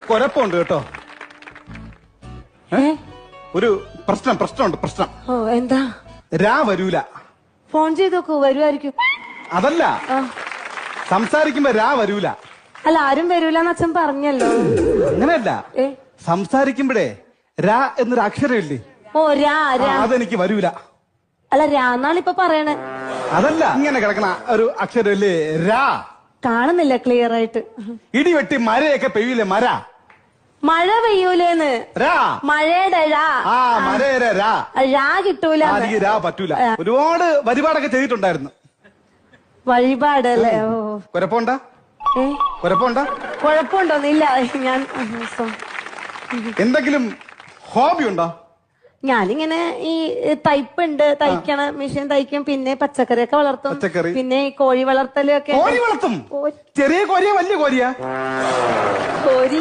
കുഴപ്പമുണ്ട് കേട്ടോ. ഒരു പ്രശ്നമുണ്ട്. ഓ എന്താ? രാ വരൂല. ഫോൺ ചെയ്ത് നോക്കൂ, വരുമായിരിക്കും. അതല്ല, സംസാരിക്കുമ്പോ രാ വരൂല. അല്ല, ആരും വരൂലെന്ന് അച്ഛൻ പറഞ്ഞല്ലോ. അങ്ങനെയല്ല, സംസാരിക്കുമ്പോഴേ രാ എന്നൊരു അക്ഷരമില്ലേ? ഓ രാ. അതെനിക്ക് വരൂല. അല്ല, രാന്നാണ് ഇപ്പൊ പറയണേ. അതല്ല, ഇങ്ങനെ കിടക്കണ ഒരു അക്ഷരമില്ലേ രാ. കാണുന്നില്ല ക്ലിയർ ആയിട്ട്. ഇടിവെട്ടി മരയൊക്കെ പെയ്യൂലേ, മര. മഴ പെയ്യൂലേന്ന്. മഴയുടെ മരയുടെ രാ കിട്ടൂല. രാ പറ്റൂല. ഒരുപാട് വഴിപാടൊക്കെ ചെയ്തിട്ടുണ്ടായിരുന്നു. വഴിപാട് അല്ലേ? ഓ കുഴപ്പമുണ്ടോ? കുഴപ്പമുണ്ടോന്നില്ല. ഞാൻ എന്തെങ്കിലും ഹോബി ഉണ്ടോ? ഞാനിങ്ങനെ ഈ തയ്പ്പുണ്ട്, തയ്ക്കണ മെഷീൻ തയ്ക്കും, പിന്നെ പച്ചക്കറിയൊക്കെ വളർത്തും, പിന്നെ ഈ കോഴി വളർത്തലൊക്കെ. കോഴി വളർത്തും? ചെറിയ കോരിയാ വലിയ കോരിയാ? കോരി